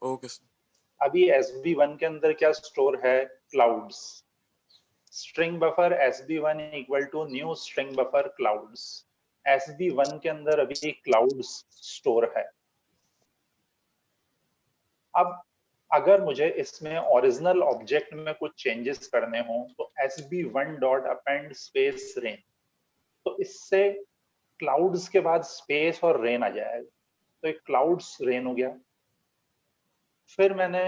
Okay sir. अभी SB1 के अंदर क्या स्टोर है? Clouds. String buffer SB1 equal to new string buffer clouds. SB1 के अंदर अभी क्लाउड्स स्टोर है। अब अगर मुझे इसमें ओरिजिनल ऑब्जेक्ट में कुछ चेंजेस करने हो तो SB1 dot append space rain, तो इससे क्लाउड्स के बाद स्पेस और रेन आ जाएगा, तो एक क्लाउड्स रेन हो गया। फिर मैंने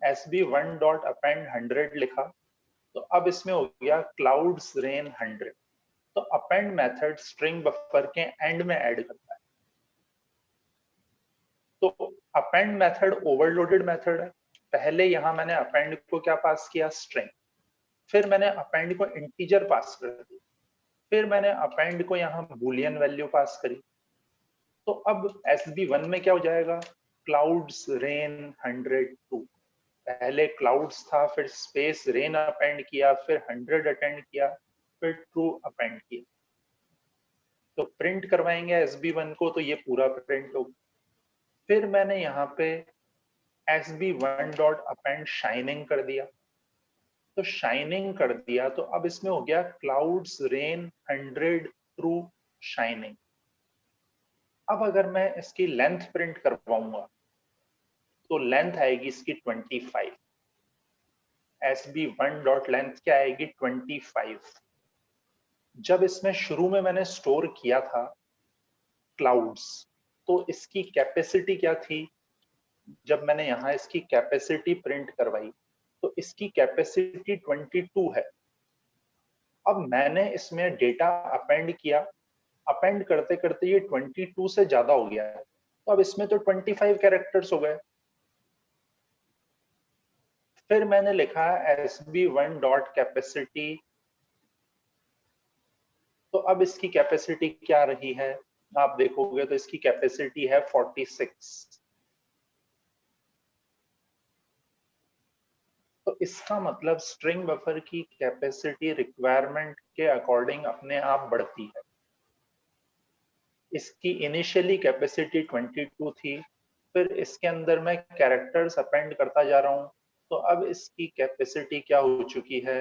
SB1 डॉट अपेंड 100 लिखा, तो अब इसमें हो गया क्लाउड्स रेन 100। तो अपेंड मेथड स्ट्रिंग बफर के एंड में ऐड करता है। तो अपेंड मेथड ओवरलोडेड मेथड है। पहले यहां मैंने अपेंड को क्या पास किया? स्ट्रिंग। फिर मैंने अपेंड को इंटीजर पास कर दी। फिर मैंने अपेंड को यहाँ बूलियन वैल्यू पास करी। तो अब SB1 में क्या हो जाएगा? Clouds rain 102। पहले क्लाउड्स था, फिर स्पेस रेन अपेंड किया, फिर 100 अटेंड किया, फिर ट्रू अपेंड किया। तो प्रिंट करवाएंगे SB1 को, तो ये पूरा प्रिंट होगा। फिर मैंने यहाँ पे SB1 डॉट अपेंड शाइनिंग कर दिया। तो शाइनिंग कर दिया, तो अब इसमें हो गया क्लाउड्स रेन 100 ट्रू शाइनिंग। अब अगर मैं इसकी लेंथ प्रिंट करवाऊंगा तो लेंथ आएगी इसकी 25। SB1 डॉट लेंथ क्या आएगी? 25। जब इसमें शुरू में मैंने स्टोर किया था क्लाउड्स, तो इसकी कैपेसिटी क्या थी? जब मैंने यहाँ इसकी कैपेसिटी प्रिंट करवाई तो इसकी कैपेसिटी 22 है। अब मैंने इसमें डेटा अपेंड किया, अपेंड करते करते ये 22 से ज्यादा हो गया है, तो अब इसमें तो 25 कैरेक्टर्स हो गए। फिर मैंने लिखा SB1 डॉट कैपेसिटी, तो अब इसकी कैपेसिटी क्या रही है? आप देखोगे तो इसकी कैपेसिटी है 46। तो इसका मतलब स्ट्रिंग बफर की कैपेसिटी रिक्वायरमेंट के अकॉर्डिंग अपने आप बढ़ती है। इसकी इनिशियली कैपेसिटी 22 थी, फिर इसके अंदर मैं कैरेक्टर्स अपेंड करता जा रहा हूं, तो अब इसकी कैपेसिटी क्या हो चुकी है?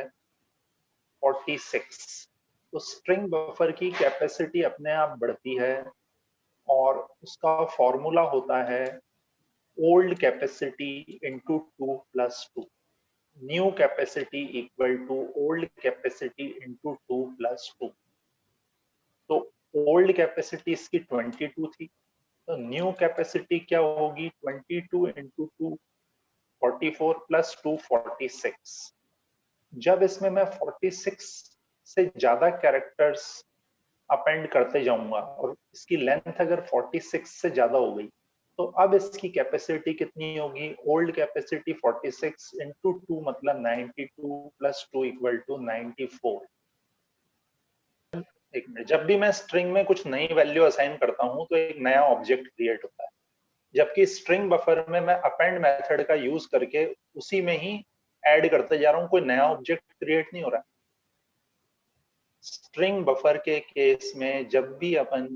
46। तो स्ट्रिंग बफर की कैपेसिटी अपने आप बढ़ती है और उसका फॉर्मूला होता है old capacity into 2 plus 2। New capacity equal to old capacity into 2 plus 2। तो ओल्ड कैपेसिटी इसकी 22 थी, तो न्यू कैपेसिटी क्या होगी? 22 इंटू 2 44 प्लस 2 46। जब इसमें मैं 46 से ज्यादा कैरेक्टर्स अपेंड करते जाऊंगा और इसकी लेंथ अगर 46 से ज्यादा हो गई, तो अब इसकी कैपेसिटी कितनी होगी? ओल्ड कैपेसिटी 46 इंटू 2 मतलब 92 प्लस 2 इक्वल टू 94। एक मिनट, जब भी मैं स्ट्रिंग में कुछ नई वैल्यू असाइन करता हूं तो एक नया ऑब्जेक्ट क्रिएट होता है, जबकि स्ट्रिंग बफर में मैं अपेंड मेथड का यूज करके उसी में ही ऐड करते जा रहा हूं, कोई नया ऑब्जेक्ट क्रिएट नहीं हो रहा। स्ट्रिंग बफर के केस में जब भी अपन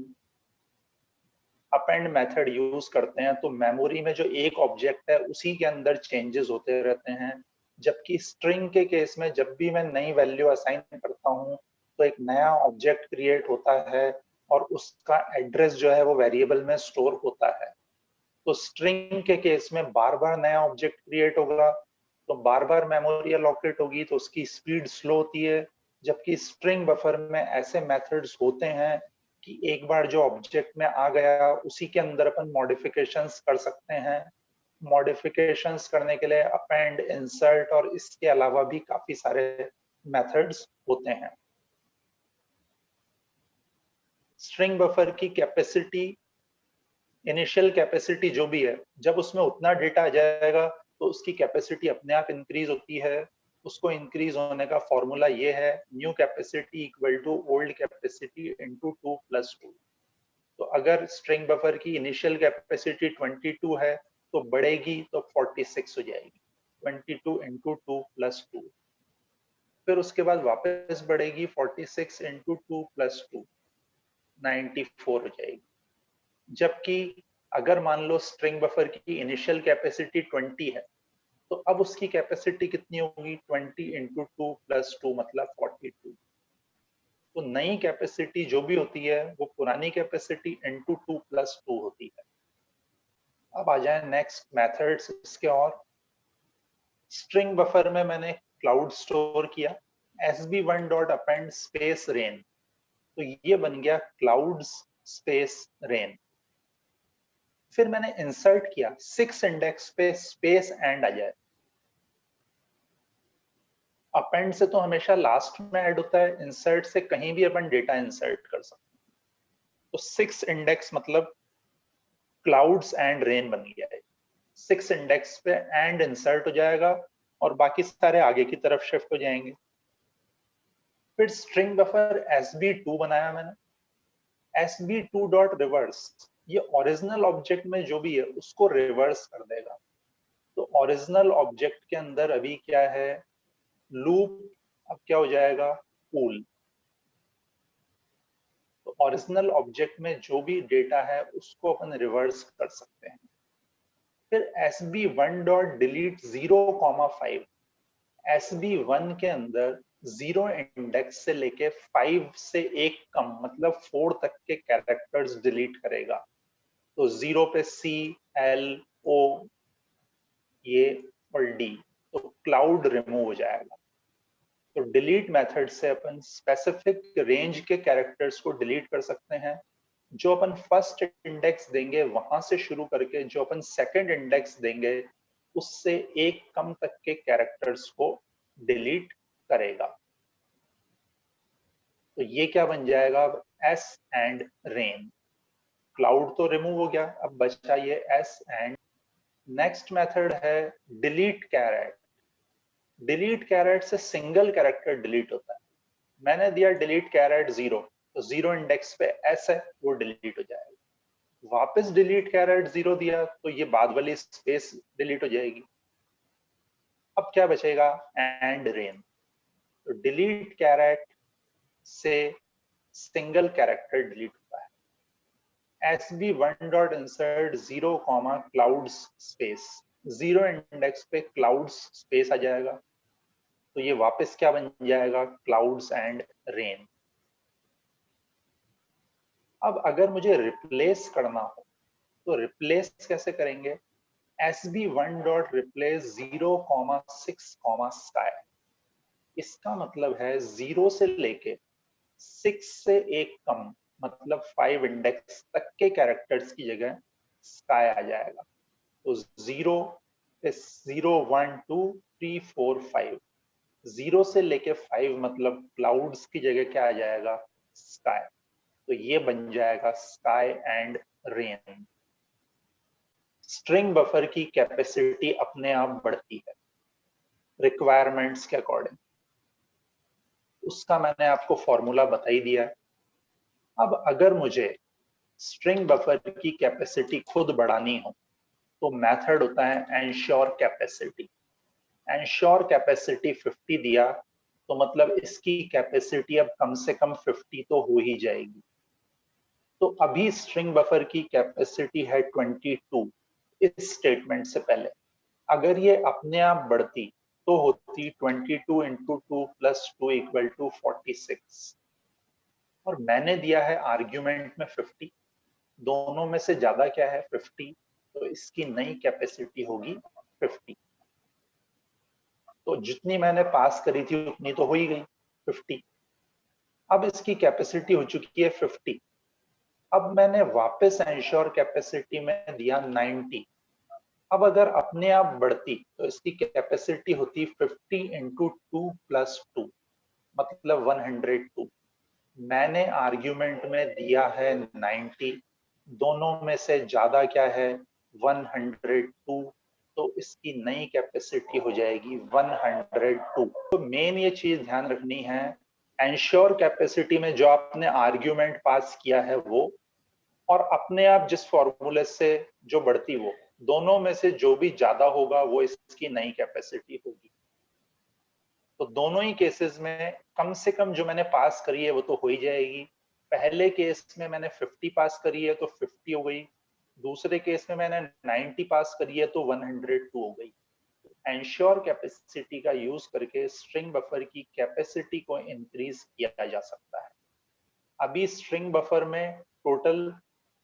अपेंड मेथड यूज करते हैं तो मेमोरी में जो एक ऑब्जेक्ट है उसी के अंदर चेंजेस होते रहते हैं, जबकि स्ट्रिंग के केस में जब भी मैं नई वैल्यू असाइन करता हूं तो एक नया ऑब्जेक्ट क्रिएट होता है और उसका एड्रेस जो है वो वेरिएबल में स्टोर होता है। तो स्ट्रिंग के केस में बार बार नया ऑब्जेक्ट क्रिएट होगा तो बार बार मेमोरी अलोकेट होगी, तो उसकी स्पीड स्लो होती है। जबकि स्ट्रिंग बफर में ऐसे मेथड्स होते हैं कि एक बार जो ऑब्जेक्ट में आ गया उसी के अंदर अपन मॉडिफिकेशंस कर सकते हैं। मॉडिफिकेशंस करने के लिए अपेंड, इंसर्ट और इसके अलावा भी काफी सारे मेथड्स होते हैं। स्ट्रिंग बफर की कैपेसिटी, इनिशियल कैपेसिटी जो भी है, जब उसमें उतना डेटा आ जाएगा तो उसकी कैपेसिटी अपने आप इंक्रीज होती है। उसको इंक्रीज होने का फॉर्मूला ये है, new capacity equal to old capacity into 2 plus 2। तो अगर स्ट्रिंग बफर की इनिशियल कैपेसिटी 22 है तो बढ़ेगी तो 46 हो जाएगी, 22 इंटू 2 प्लस 2। फिर उसके बाद वापस बढ़ेगी 46 इंटू 2 प्लस 2, 94 हो जाएगी। जबकि अगर मान लो स्ट्रिंग बफर की इनिशियल कैपेसिटी 20 है, तो अब उसकी कैपेसिटी कितनी होगी? 20 इंटू 2 प्लस 2 मतलब 42। तो नई कैपेसिटी जो भी होती है वो पुरानी कैपेसिटी इंटू 2 प्लस 2 होती है। अब आ जाए नेक्स्ट मेथड्स इसके। और स्ट्रिंग बफर में मैंने क्लाउड स्टोर किया, sb1 dot append space rain, तो ये बन गया क्लाउड्स स्पेस रेन। फिर मैंने इंसर्ट किया 6 इंडेक्स पे स्पेस एंड आ जाए। अपेंड से तो हमेशा लास्ट में ऐड होता है, इंसर्ट से कहीं भी अपन डेटा इंसर्ट कर सकते हैं। तो 6 इंडेक्स मतलब क्लाउड्स एंड रेन बन गया है। 6 इंडेक्स पे एंड इंसर्ट हो जाएगा और बाकी सारे आगे की तरफ शिफ्ट हो जाएंगे। फिर स्ट्रिंग बफर sb2 बनाया मैंने, sb2 डॉट रिवर्स, ये ओरिजिनल ऑब्जेक्ट में जो भी है उसको रिवर्स कर देगा। तो ओरिजिनल ऑब्जेक्ट के अंदर अभी क्या है? लूप। अब क्या हो जाएगा? पूल। तो ओरिजिनल ऑब्जेक्ट में जो भी डेटा है उसको अपन रिवर्स कर सकते हैं। फिर sb1 डॉट डिलीट 0,5, sb1 के अंदर 0 इंडेक्स से लेके 5 से एक कम मतलब 4 तक के कैरेक्टर्स डिलीट करेगा। तो 0 पे C, L, O ये और D, तो क्लाउड रिमूव हो जाएगा। तो डिलीट मेथड से अपन स्पेसिफिक रेंज के कैरेक्टर्स को डिलीट कर सकते हैं। जो अपन फर्स्ट इंडेक्स देंगे वहां से शुरू करके जो अपन सेकंड इंडेक्स देंगे उससे एक कम तक के कैरेक्टर्स को डिलीट करेगा। तो ये क्या बन जाएगा? अब एस एंड रेन। क्लाउड तो रिमूव हो गया, अब बचा ये एस एंड। नेक्स्ट मेथड है डिलीट कैरेट। डिलीट कैरेट से सिंगल कैरेक्टर डिलीट होता है। मैंने दिया डिलीट कैरेट 0, तो 0 इंडेक्स पे एस है, वो डिलीट हो जाएगा। वापस डिलीट कैरेट 0 दिया तो ये बाद वाली स्पेस डिलीट हो जाएगी। अब क्या बचेगा? And rain. तो डिलीट कैरेट से सिंगल कैरेक्टर डिलीट होता है। sb1 dot insert 0, clouds space, 0 index पे क्लाउड्स स्पेस आ जाएगा। तो ये वापस क्या बन जाएगा? Clouds and rain. अब अगर मुझे रिप्लेस करना हो तो रिप्लेस कैसे करेंगे? sb1 dot replace 0,6, sky. इसका मतलब है 0 से लेके 6 से एक कम मतलब 5 इंडेक्स तक के कैरेक्टर्स की जगह स्काई आ जाएगा। तो 0 0 1 2 3 4 5, 0 से लेके 5 मतलब क्लाउड्स की जगह क्या आ जाएगा? स्काई। तो ये बन जाएगा sky and rain. String buffer की कैपेसिटी अपने आप बढ़ती है रिक्वायरमेंट्स के अकॉर्डिंग। उसका मैंने आपको फॉर्मूला बता ही दिया है। अब अगर मुझे स्ट्रिंग बफर की कैपेसिटी खुद बढ़ानी हो तो मेथड होता है एंश्योर कैपेसिटी। एंश्योर कैपेसिटी 50 दिया तो मतलब इसकी कैपेसिटी अब कम से कम 50 तो हो ही जाएगी। तो अभी स्ट्रिंग बफर की कैपेसिटी है 22 इस स्टेटमेंट से पहले। अगर ये अपने आप बढ़ती तो होती 22 इंटू 2 प्लस 2 इक्वल टू 46। और मैंने दिया है आर्ग्यूमेंट में 50, दोनों में से ज्यादा क्या है? 50, तो इसकी नई कैपेसिटी होगी 50। तो जितनी मैंने पास करी थी उतनी तो हो ही गई 50। अब इसकी कैपेसिटी हो चुकी है 50। अब मैंने वापस एंश्योर कैपेसिटी में दिया 90। अब अगर अपने आप बढ़ती तो इसकी कैपेसिटी होती 50 इंटू 2 प्लस 2 मतलब 102। मैंने आर्ग्यूमेंट में दिया है 90, दोनों में से ज्यादा क्या है? 102, तो इसकी नई कैपेसिटी हो जाएगी 102। तो मेन ये चीज ध्यान रखनी है, एंश्योर कैपेसिटी में जो आपने आर्ग्यूमेंट पास किया है वो, और अपने आप जिस फॉर्मूले से जो बढ़ती वो, दोनों में से जो भी ज्यादा होगा वो इसकी नई कैपेसिटी होगी। तो दोनों ही केसेस में कम से कम जो मैंने पास करी है वो तो हो ही जाएगी। पहले केस में मैंने 50 पास करी है तो 50 हो गई, दूसरे केस में मैंने 90 पास करी है तो 102 हो गई। एंश्योर कैपेसिटी का यूज करके स्ट्रिंग बफर की कैपेसिटी को इंक्रीज किया जा सकता है। अभी स्ट्रिंग बफर में टोटल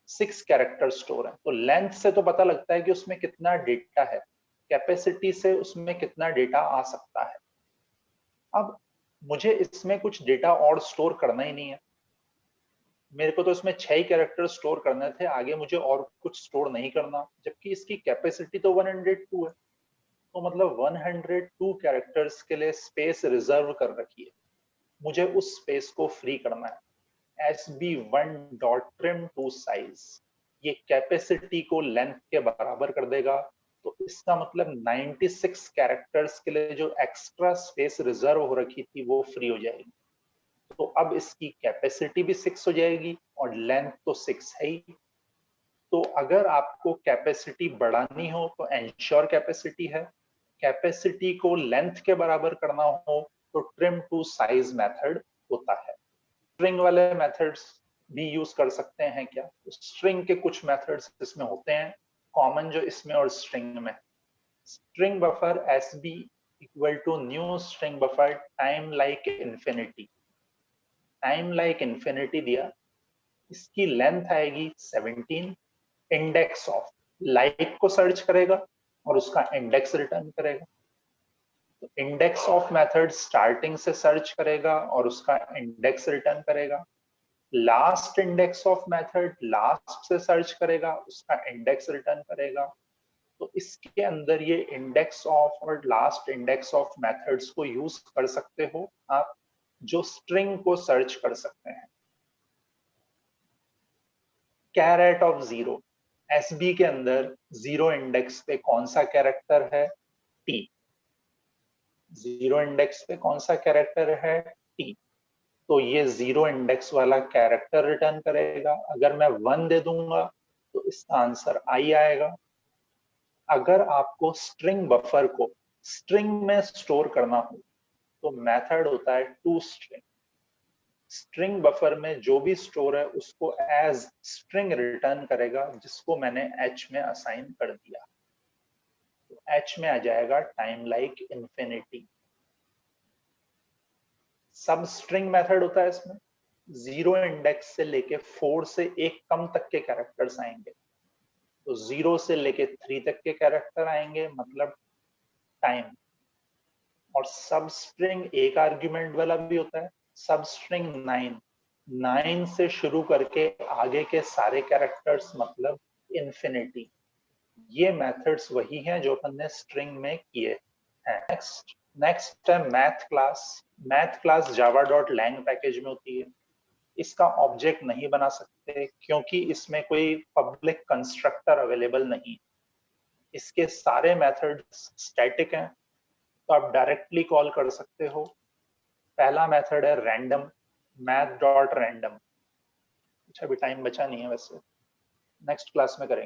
6 कैरेक्टर स्टोर है, तो लेंथ से तो पता लगता है कि उसमें कितना डेटा है, कैपेसिटी से उसमें कितना डेटा आ सकता है। अब मुझे इसमें कुछ डेटा और स्टोर करना ही नहीं है, मेरे को तो इसमें 6 ही कैरेक्टर स्टोर करने थे, आगे मुझे और कुछ स्टोर नहीं करना, जबकि इसकी कैपेसिटी तो 102 है। तो मतलब 102 कैरेक्टर्स के लिए स्पेस रिजर्व कर रखी है, मुझे उस स्पेस को फ्री करना है। sb1.trim2size ये कैपेसिटी को लेंथ के बराबर कर देगा, तो इसका मतलब 96 कैरेक्टर्स के लिए जो एक्स्ट्रा स्पेस रिजर्व हो रखी थी वो फ्री हो जाएगी। तो अब इसकी कैपेसिटी भी 6 हो जाएगी और लेंथ तो 6 है ही। तो अगर आपको कैपेसिटी बढ़ानी हो तो एंश्योर कैपेसिटी है, कैपेसिटी को लेंथ के बराबर करना हो तो ट्रिम टू साइज मेथड होता है। स्ट्रिंग वाले मेथड्स भी यूज कर सकते हैं क्या? स्ट्रिंग के कुछ मेथड्स इसमें होते हैं कॉमन जो इसमें और स्ट्रिंग में। String buffer SB equal to new string buffer time like infinity. Time like infinity दिया, इसकी लेंथ आएगी 17, इंडेक्स ऑफ लाइक को सर्च करेगा और उसका इंडेक्स रिटर्न करेगा। तो इंडेक्स ऑफ मेथड स्टार्टिंग से सर्च करेगा और उसका इंडेक्स रिटर्न करेगा। Last index of method last से सर्च करेगा, उसका इंडेक्स रिटर्न करेगा। तो इसके अंदर ये इंडेक्स ऑफ और लास्ट इंडेक्स ऑफ मेथड्स को यूज कर सकते हो आप, जो स्ट्रिंग को सर्च कर सकते हैं। कैरेट ऑफ जीरो, एसबी के अंदर जीरो इंडेक्स पे कौन सा कैरेक्टर है? टी। जीरो इंडेक्स पे कौन सा कैरेक्टर है? टी। तो ये जीरो इंडेक्स वाला कैरेक्टर रिटर्न करेगा। अगर मैं 1 दे दूंगा तो इसका आंसर आई आएगा। अगर आपको स्ट्रिंग बफर को स्ट्रिंग में स्टोर करना हो तो मेथड होता है टू स्ट्रिंग। स्ट्रिंग बफर में जो भी स्टोर है उसको एज स्ट्रिंग रिटर्न करेगा, जिसको मैंने एच में असाइन कर दिया। तो एच में आ जाएगा टाइम लाइक इन्फिनिटी। सब स्ट्रिंग मेथड होता है इसमें, जीरो इंडेक्स से लेके 4 से एक कम तक के कैरेक्टर्स आएंगे। तो 0 से लेके 3 तक के कैरेक्टर आएंगे, मतलब टाइम। और सब स्ट्रिंग एक आर्ग्यूमेंट वाला भी होता है, सब स्ट्रिंग 9 से शुरू करके आगे के सारे कैरेक्टर्स मतलब इन्फिनिटी। ये मेथड्स वही हैं जो अपन ने स्ट्रिंग में किए हैं। नेक्स्ट है math class. Math class java.lang package में होती है। इसका ऑब्जेक्ट नहीं बना सकते क्योंकि इसमें कोई पब्लिक कंस्ट्रक्टर अवेलेबल नहीं। इसके सारे मेथड्स स्टैटिक हैं, तो आप डायरेक्टली कॉल कर सकते हो। पहला मेथड है रैंडम, math.random। अच्छा अभी टाइम बचा नहीं है वैसे, नेक्स्ट क्लास में करेंगे।